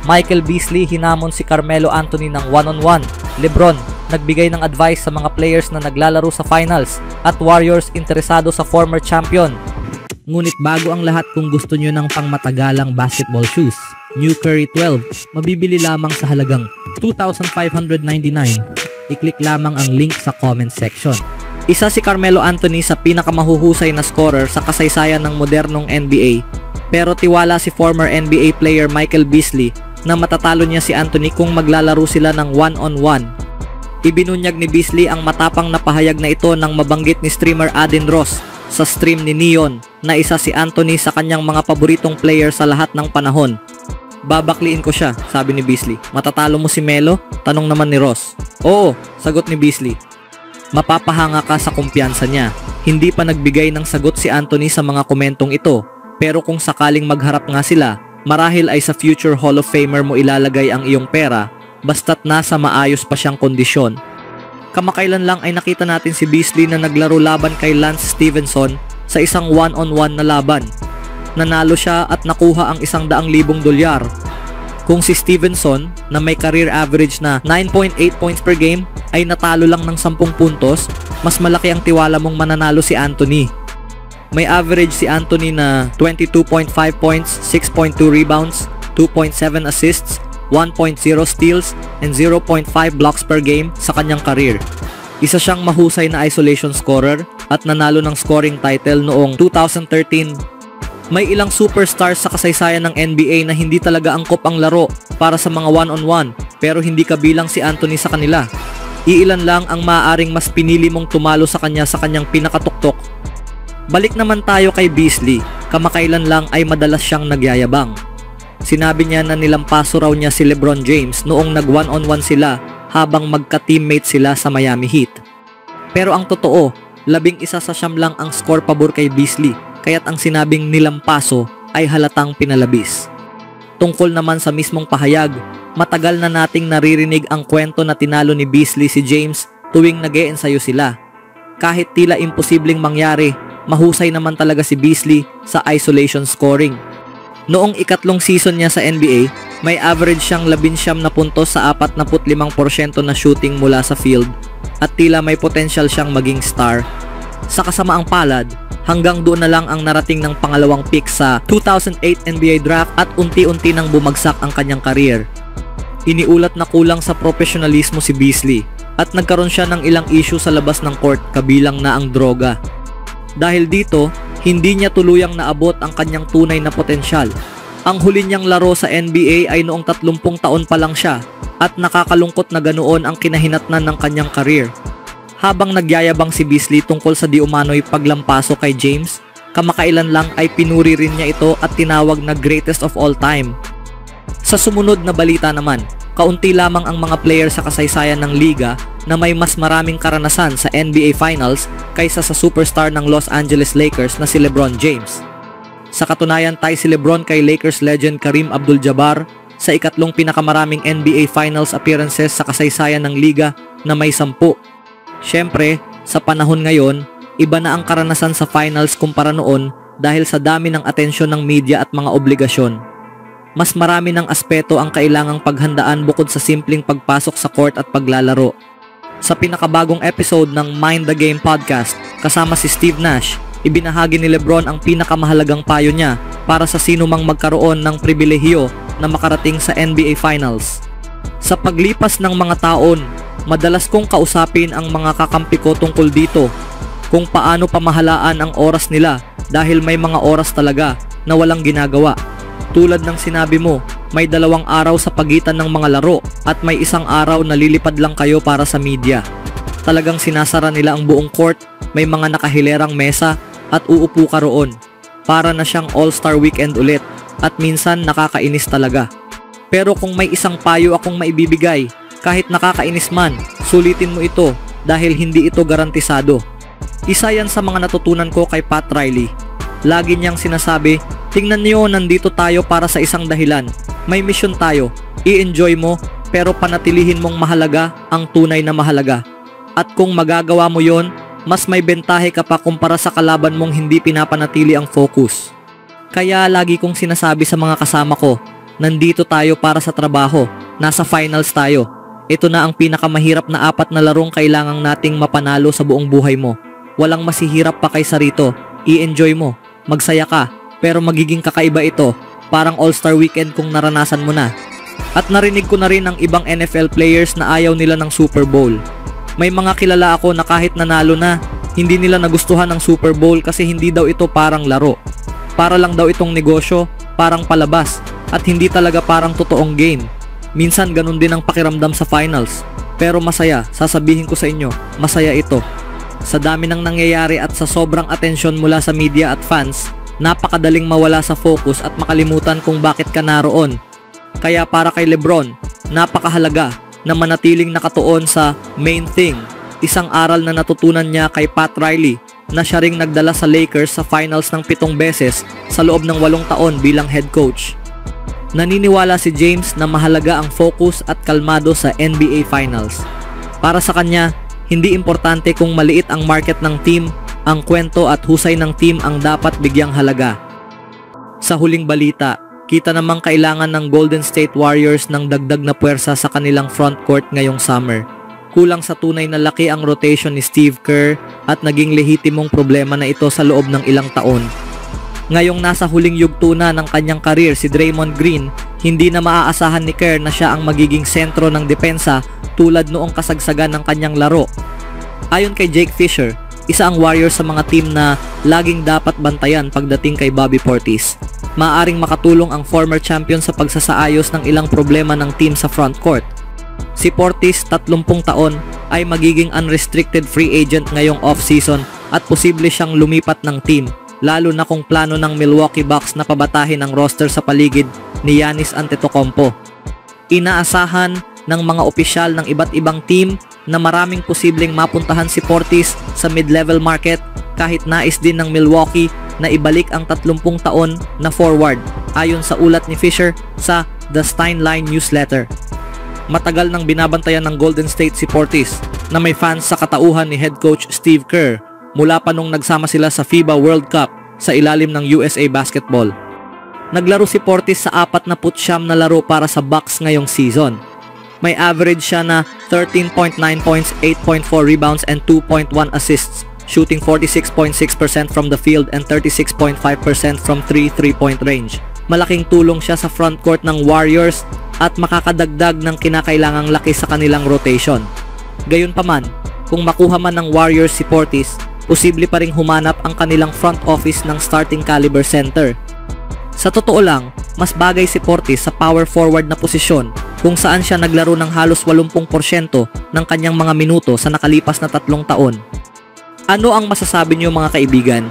Michael Beasley hinamon si Carmelo Anthony ng one-on-one. LeBron nagbigay ng advice sa mga players na naglalaro sa finals at Warriors interesado sa former champion. Ngunit bago ang lahat, kung gusto nyo ng pangmatagalang basketball shoes, New Curry 12, mabibili lamang sa halagang $2,599. I-click lamang ang link sa comment section. Isa si Carmelo Anthony sa pinakamahuhusay na scorer sa kasaysayan ng modernong NBA, pero tiwala si former NBA player Michael Beasley na matatalo niya si Anthony kung maglalaro sila ng one-on-one. Ibinunyag ni Beasley ang matapang na pahayag na ito nang mabanggit ni streamer Adin Ross sa stream ni Neon na isa si Anthony sa kanyang mga paboritong player sa lahat ng panahon. Babakliin ko siya, sabi ni Beasley. Matatalo mo si Melo? Tanong naman ni Ross. Oo, sagot ni Beasley. Mapapahanga ka sa kumpiyansa niya. Hindi pa nagbigay ng sagot si Anthony sa mga komentong ito, pero kung sakaling magharap nga sila, marahil ay sa future Hall of Famer mo ilalagay ang iyong pera, basta't nasa maayos pa siyang kondisyon. Kamakailan lang ay nakita natin si Beasley na naglaro laban kay Lance Stephenson sa isang one-on-one na laban. Nanalo siya at nakuha ang $100,000. Kung si Stephenson, na may career average na 9.8 points per game, ay natalo lang ng 10 puntos, mas malaki ang tiwala mong mananalo si Anthony. May average si Anthony na 22.5 points, 6.2 rebounds, 2.7 assists, 1.0 steals, and 0.5 blocks per game sa kanyang career. Isa siyang mahusay na isolation scorer at nanalo ng scoring title noong 2013. May ilang superstars sa kasaysayan ng NBA na hindi talaga angkop ang laro para sa mga one-on-one, pero hindi kabilang si Anthony sa kanila. Iilan lang ang maaaring mas pinili mong tumalo sa kanya sa kanyang pinakatuktok. Balik naman tayo kay Beasley. Kamakailan lang ay madalas siyang nagyayabang. Sinabi niya na nilampaso raw niya si LeBron James noong nag-one-on-one sila habang magka-teammate sila sa Miami Heat. Pero ang totoo, 11 sa siyam lang ang score pabor kay Beasley, kaya't ang sinabing nilampaso ay halatang pinalabis. Tungkol naman sa mismong pahayag, matagal na nating naririnig ang kwento na tinalo ni Beasley si James tuwing nag-e-ensayo sila. Kahit tila imposibleng mangyari, mahusay naman talaga si Beasley sa isolation scoring. Noong ikatlong season niya sa NBA, may average siyang 19 na puntos sa 45% na shooting mula sa field at tila may potential siyang maging star. Sa kasamaang palad, hanggang doon na lang ang narating ng pangalawang pick sa 2008 NBA draft at unti-unti nang bumagsak ang kanyang career. Iniulat na kulang sa profesionalismo si Beasley at nagkaroon siya ng ilang issue sa labas ng court, kabilang na ang droga. Dahil dito, hindi niya tuluyang naabot ang kanyang tunay na potensyal. Ang huli niyang laro sa NBA ay noong 30 taon pa lang siya at nakakalungkot na ganoon ang kinahinatnan ng kanyang career. Habang nagyayabang si Beasley tungkol sa di umano'y paglampaso kay James, kamakailan lang ay pinuri rin niya ito at tinawag na greatest of all time. Sa sumunod na balita naman, kaunti lamang ang mga player sa kasaysayan ng liga na may mas maraming karanasan sa NBA Finals kaysa sa superstar ng Los Angeles Lakers na si LeBron James. Sa katunayan, tie si LeBron kay Lakers legend Kareem Abdul-Jabbar sa ikatlong pinakamaraming NBA Finals appearances sa kasaysayan ng liga na may 10. Siyempre, sa panahon ngayon, iba na ang karanasan sa finals kumpara noon dahil sa dami ng atensyon ng media at mga obligasyon. Mas marami ng aspeto ang kailangang paghandaan bukod sa simpleng pagpasok sa court at paglalaro. Sa pinakabagong episode ng Mind the Game podcast, kasama si Steve Nash, ibinahagi ni LeBron ang pinakamahalagang payo niya para sa sino mang magkaroon ng pribilehiyo na makarating sa NBA Finals. Sa paglipas ng mga taon, madalas kong kausapin ang mga kakampi ko tungkol dito, kung paano pamahalaan ang oras nila dahil may mga oras talaga na walang ginagawa. Tulad ng sinabi mo, may 2 araw sa pagitan ng mga laro at may 1 araw na lilipad lang kayo para sa media. Talagang sinasara nila ang buong court, may mga nakahilerang mesa at uupo ka roon. Para na siyang all-star weekend ulit at minsan nakakainis talaga. Pero kung may isang payo akong maibibigay, kahit nakakainis man, sulitin mo ito dahil hindi ito garantisado. Isa yan sa mga natutunan ko kay Pat Riley. Lagi niyang sinasabi, tingnan niyo, nandito tayo para sa isang dahilan. May mission tayo, i-enjoy mo, pero panatilihin mong mahalaga ang tunay na mahalaga. At kung magagawa mo yon, mas may bentahe ka pa kumpara sa kalaban mong hindi pinapanatili ang focus. Kaya lagi kong sinasabi sa mga kasama ko, Nandito tayo para sa trabaho. Nasa finals tayo. Ito na ang pinakamahirap na 4 na larong kailangang nating mapanalo sa buong buhay mo. Walang masihirap pa kaysa rito. I-enjoy mo. Magsaya ka. Pero magiging kakaiba ito. Parang All-Star Weekend kung naranasan mo na. At narinig ko na rin ng ibang NFL players na ayaw nila ng Super Bowl. May mga kilala ako na kahit nanalo na, hindi nila nagustuhan ng Super Bowl kasi hindi daw ito parang laro. Para lang daw itong negosyo, parang palabas, at hindi talaga parang totoong game. Minsan ganun din ang pakiramdam sa finals. Pero masaya, sasabihin ko sa inyo, masaya ito. Sa dami ng nangyayari at sa sobrang atensyon mula sa media at fans, napakadaling mawala sa focus at makalimutan kung bakit ka naroon. Kaya para kay LeBron, napakahalaga na manatiling nakatuon sa main thing. Isang aral na natutunan niya kay Pat Riley na siya ring nagdala sa Lakers sa finals ng 7 beses sa loob ng 8 taon bilang head coach. Naniniwala si James na mahalaga ang focus at kalmado sa NBA Finals. Para sa kanya, hindi importante kung maliit ang market ng team, ang kwento at husay ng team ang dapat bigyang halaga. Sa huling balita, kita namang kailangan ng Golden State Warriors ng dagdag na puwersa sa kanilang front court ngayong summer. Kulang sa tunay na laki ang rotation ni Steve Kerr at naging lehitimong problema na ito sa loob ng ilang taon. Ngayong nasa huling yugto na ng kanyang karir si Draymond Green, hindi na maaasahan ni Kerr na siya ang magiging sentro ng depensa tulad noong kasagsagan ng kanyang laro. Ayon kay Jake Fisher, isa ang Warriors sa mga team na laging dapat bantayan pagdating kay Bobby Portis. Maaaring makatulong ang former champion sa pagsasaayos ng ilang problema ng team sa front court. Si Portis, 30 taon, ay magiging unrestricted free agent ngayong off-season at posible siyang lumipat ng team, lalo na kung plano ng Milwaukee Bucks na pabatahin ang roster sa paligid ni Giannis Antetokounmpo. Inaasahan ng mga opisyal ng iba't ibang team na maraming posibleng mapuntahan si Portis sa mid-level market kahit nais din ng Milwaukee na ibalik ang 30 taon na forward ayon sa ulat ni Fisher sa The Steinline newsletter. Matagal nang binabantayan ng Golden State si Portis na may fans sa katauhan ni head coach Steve Kerr mula pa nung nagsama sila sa FIBA World Cup sa ilalim ng USA Basketball. Naglaro si Portis sa 49 na laro para sa Bucks ngayong season. May average siya na 13.9 points, 8.4 rebounds and 2.1 assists, shooting 46.6% from the field and 36.5% from 3-point range. Malaking tulong siya sa front court ng Warriors at makakadagdag ng kinakailangang laki sa kanilang rotation. Gayunpaman, kung makuha man ng Warriors si Portis, posible pa ring humanap ang kanilang front office ng starting caliber center. Sa totoo lang, mas bagay si Portis sa power forward na posisyon kung saan siya naglaro ng halos 80% ng kanyang mga minuto sa nakalipas na 3 taon. Ano ang masasabi niyo mga kaibigan?